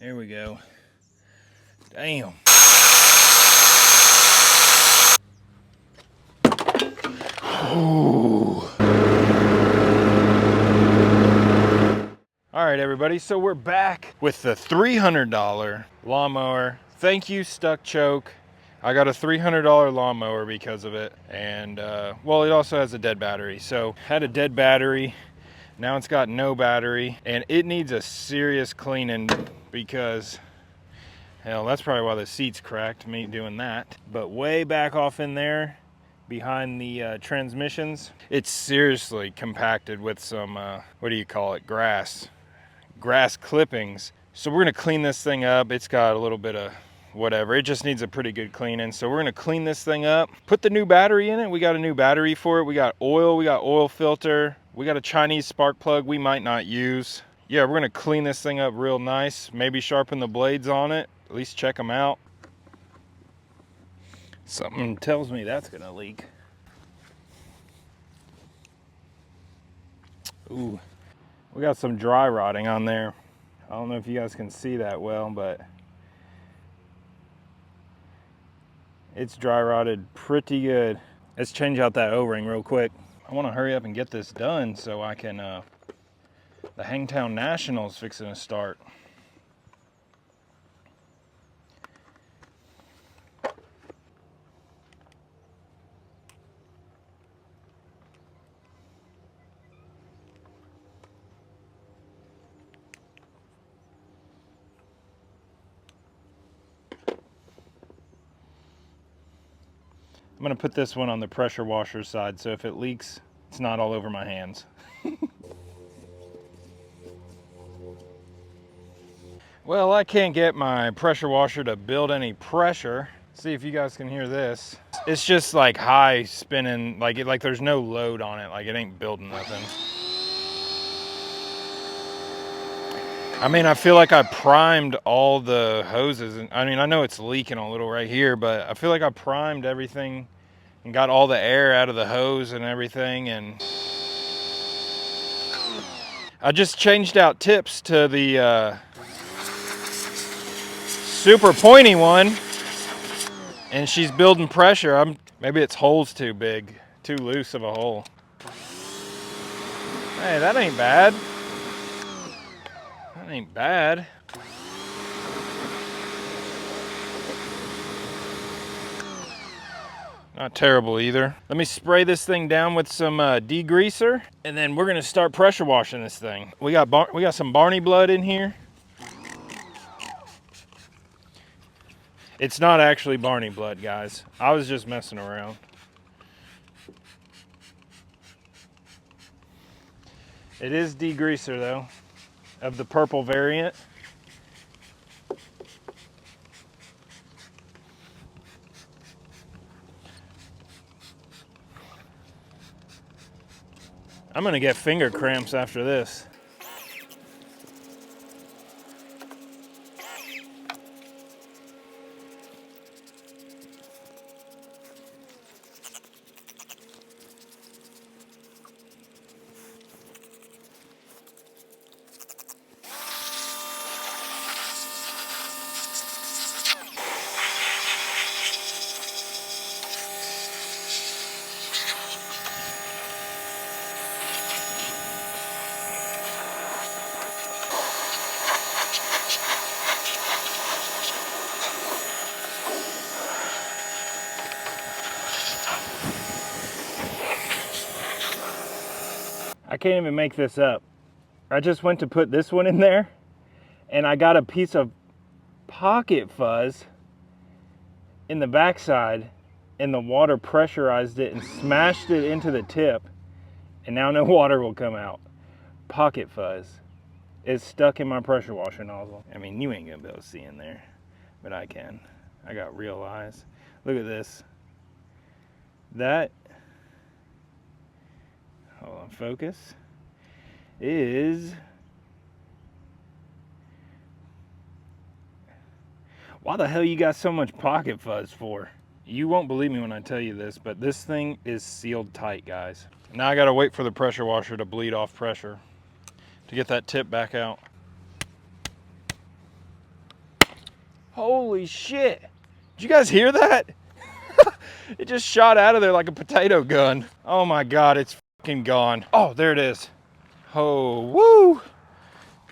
There we go. Damn. Ooh. All right, everybody, so we're back with the $300 lawnmower. Thank you, Stuck Choke. I got a $300 lawnmower because of it. And, well, it also has a dead battery. So, had a dead battery. Now it's got no battery. And it needs a serious cleaning because, hell, that's probably why the seat's cracked, me doing that. But way back off in there, behind the transmissions, it's seriously compacted with some, what do you call it, grass clippings. So we're gonna clean this thing up. It's got a little bit of whatever. It just needs a pretty good cleaning. So we're gonna clean this thing up, put the new battery in it. We got a new battery for it. We got oil filter. We got a Chinese spark plug we might not use. Yeah, we're gonna clean this thing up real nice. Maybe sharpen the blades on it. At least check them out. Something tells me that's gonna leak. Ooh, we got some dry rotting on there. I don't know if you guys can see that well, but it's dry rotted pretty good. Let's change out that O-ring real quick. I want to hurry up and get this done so I can, the Hangtown Nationals fixing to start. I'm gonna put this one on the pressure washer side so if it leaks, it's not all over my hands. Well, I can't get my pressure washer to build any pressure. See if you guys can hear this. It's just like high spinning, like there's no load on it, like it ain't building nothing. I mean, I feel like I primed all the hoses. And I mean, I know it's leaking a little right here, but I feel like I primed everything and got all the air out of the hose and everything. And I just changed out tips to the super pointy one, and she's building pressure. Maybe its hole's too big, too loose of a hole. Hey, that ain't bad. That ain't bad. Not terrible either. Let me spray this thing down with some degreaser, and then we're gonna start pressure washing this thing. We got some Barney blood in here. It's not actually Barney blood, guys. I was just messing around. It is degreaser though, of the purple variant. I'm gonna get finger cramps after this. I can't even make this up. I just went to put this one in there and I got a piece of pocket fuzz in the backside and the water pressurized it and smashed it into the tip, and now no water will come out. Pocket fuzz is stuck in my pressure washer nozzle. I mean, you ain't gonna be able to see in there, but I can. I got real eyes. Look at this. That, hold on, focus, is, why the hell you got so much pocket fuzz for? You won't believe me when I tell you this, but this thing is sealed tight, guys. Now I gotta wait for the pressure washer to bleed off pressure to get that tip back out. Holy shit. Did you guys hear that? It just shot out of there like a potato gun. Oh my God, it's fucking gone. Oh, there it is. Oh, woo.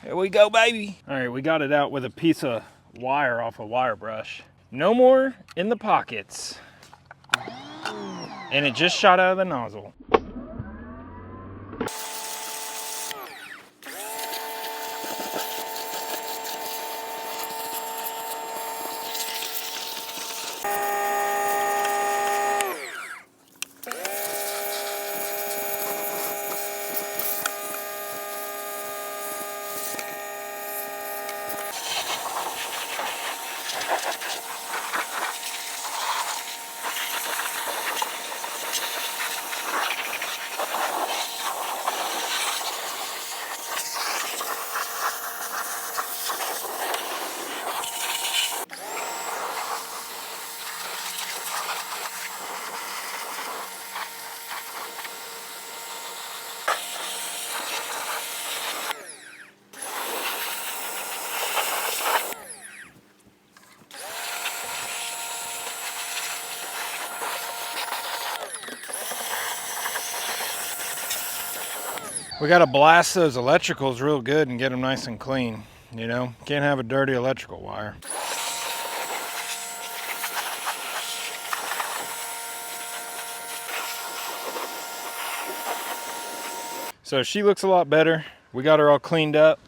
Here we go, baby. All right, we got it out with a piece of wire off a wire brush. No more in the pockets. And it just shot out of the nozzle. We gotta blast those electricals real good and get them nice and clean. You know, can't have a dirty electrical wire. So she looks a lot better. We got her all cleaned up.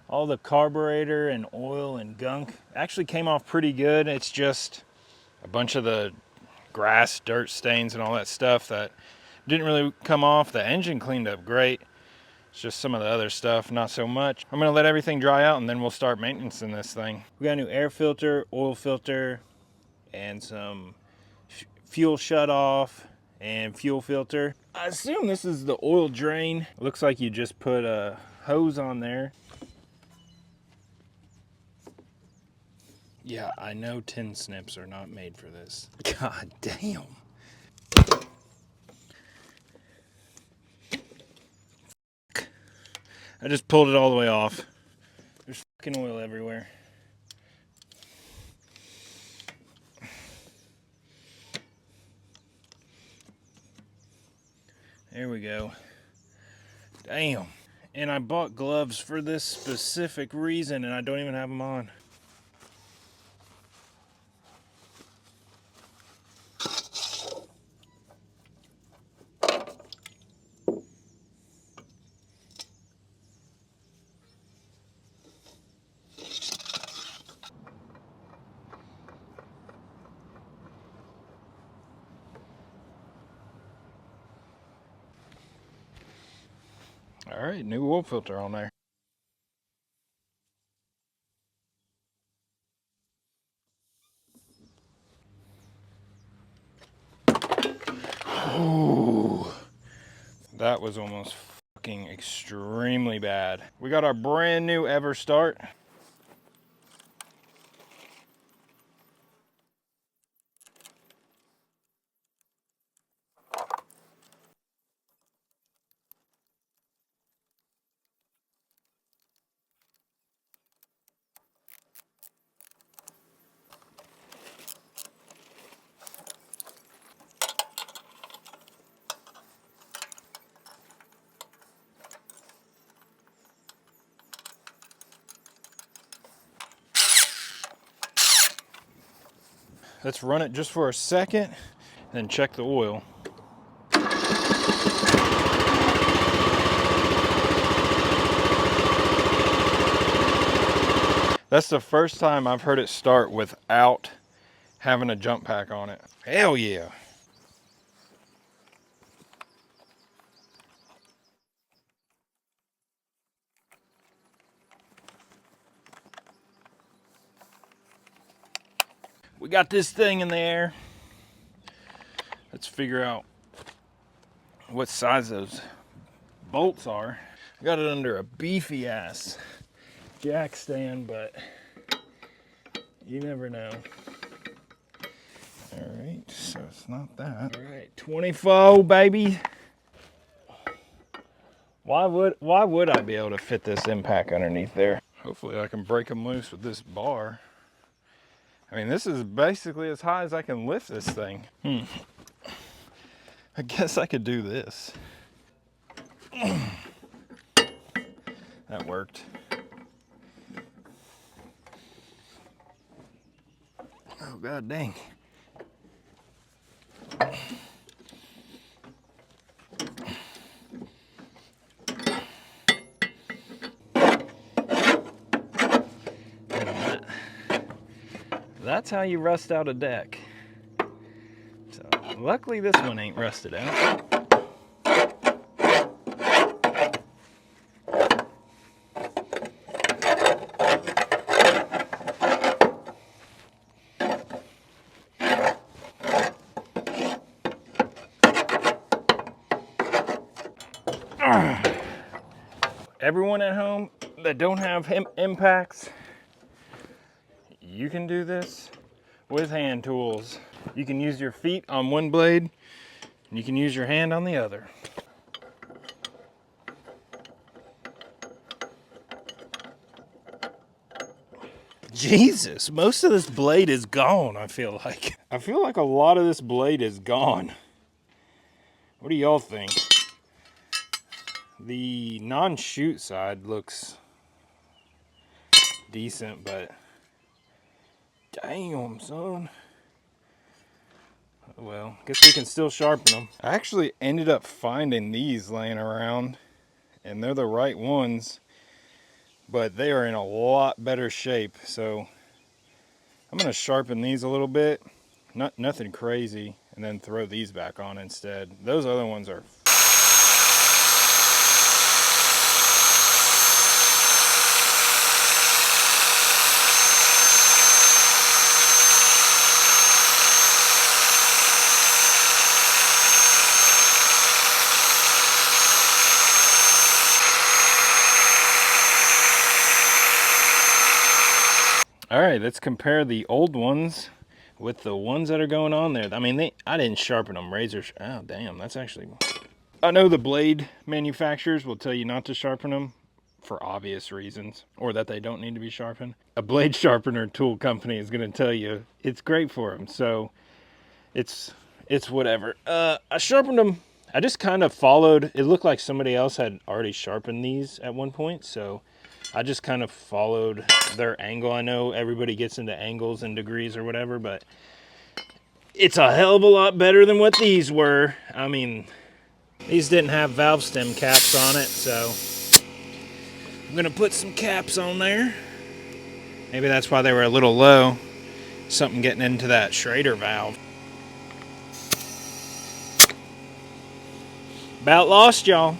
All the carburetor and oil and gunk actually came off pretty good. It's just a bunch of the grass, dirt stains and all that stuff that didn't really come off. The engine cleaned up great. It's just some of the other stuff, not so much. I'm gonna let everything dry out and then we'll start maintenance in this thing. We got a new air filter, oil filter, and some fuel shut off and fuel filter. I assume this is the oil drain. It looks like you just put a hose on there. Yeah, I know tin snips are not made for this. God damn. I just pulled it all the way off. There's fucking oil everywhere. There we go. Damn. And I bought gloves for this specific reason and I don't even have them on. All right, new oil filter on there. Ooh, that was almost fucking extremely bad. We got our brand new Ever Start. Let's run it just for a second and then check the oil. That's the first time I've heard it start without having a jump pack on it. Hell yeah. We got this thing in the air. Let's figure out what size those bolts are. I got it under a beefy ass jack stand, but you never know. All right, so it's not that. All right, 24, baby. Why would I be able to fit this impact underneath there? Hopefully I can break them loose with this bar. I mean, this is basically as high as I can lift this thing. I guess I could do this. That worked. Oh, god dang. That's how you rust out a deck. So, luckily this one ain't rusted out. Everyone at home that don't have impacts, you can do this with hand tools. You can use your feet on one blade, and you can use your hand on the other. Jesus, most of this blade is gone, I feel like. I feel like a lot of this blade is gone. What do y'all think? The non-shoot side looks decent, but damn, son. Well, guess we can still sharpen them. I actually ended up finding these laying around, and they're the right ones, but they are in a lot better shape. So I'm gonna sharpen these a little bit, nothing crazy, and then throw these back on instead. Those other ones are all right. Let's compare the old ones with the ones that are going on there. I mean, I didn't sharpen them. Razors. Oh, damn. That's actually. I know the blade manufacturers will tell you not to sharpen them for obvious reasons, or that they don't need to be sharpened. A blade sharpener tool company is going to tell you it's great for them. So it's whatever. I sharpened them. I just kind of followed. It looked like somebody else had already sharpened these at one point, so I just kind of followed their angle. I know everybody gets into angles and degrees or whatever, but it's a hell of a lot better than what these were. I mean, these didn't have valve stem caps on it, so I'm gonna put some caps on there. Maybe that's why they were a little low. Something getting into that Schrader valve. About lost y'all.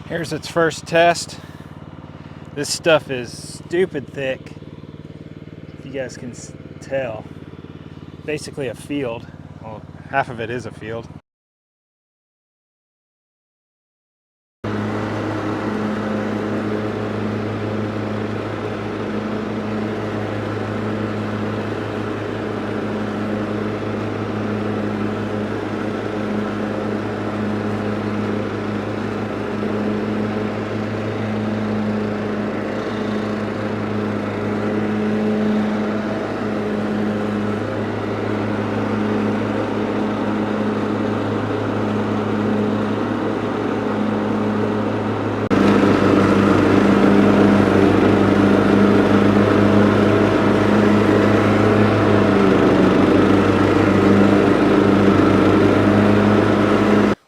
Here's its first test. This stuff is stupid thick, if you guys can tell. Basically a field. Well, half of it is a field.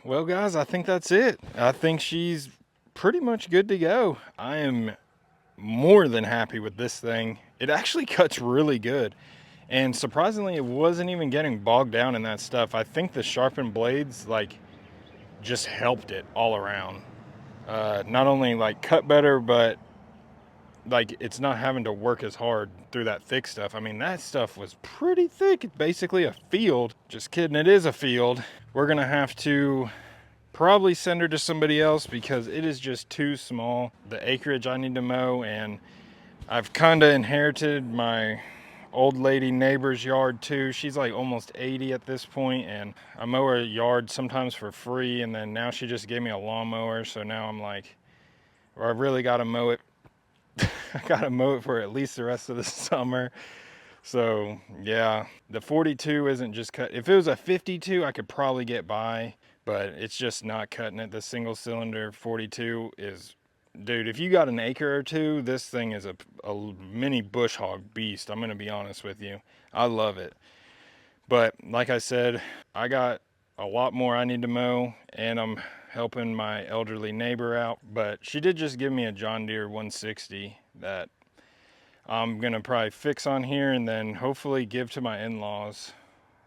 Well, guys, I think that's it. I think she's pretty much good to go. I am more than happy with this thing. It actually cuts really good. And surprisingly, it wasn't even getting bogged down in that stuff. I think the sharpened blades, like, just helped it all around. Not only, like, cut better, but like it's not having to work as hard through that thick stuff. I mean, that stuff was pretty thick. It's basically a field. Just kidding, it is a field. We're gonna have to probably send her to somebody else because it is just too small. The acreage I need to mow, and I've kind of inherited my old lady neighbor's yard too. She's like almost 80 at this point, and I mow her yard sometimes for free, and then now she just gave me a lawnmower, so now I'm like, well, I really got to mow it. I got to mow it for at least the rest of the summer. So yeah, the 42 isn't just cut. If it was a 52, I could probably get by, but it's just not cutting it. The single cylinder 42 is, dude, if you got an acre or two, this thing is a mini bush hog beast. I'm gonna be honest with you. I love it. But like I said, I got a lot more I need to mow, and I'm helping my elderly neighbor out. But she did just give me a John Deere 160 that I'm gonna probably fix on here and then hopefully give to my in-laws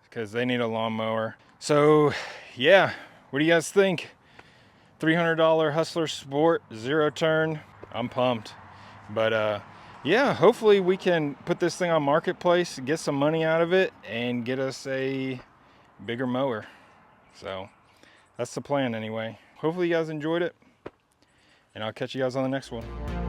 because they need a lawnmower. So yeah, what do you guys think? $300 Hustler Sport, 0-turn. I'm pumped. But yeah, hopefully we can put this thing on Marketplace, get some money out of it, and get us a bigger mower. So that's the plan anyway. Hopefully you guys enjoyed it, and I'll catch you guys on the next one.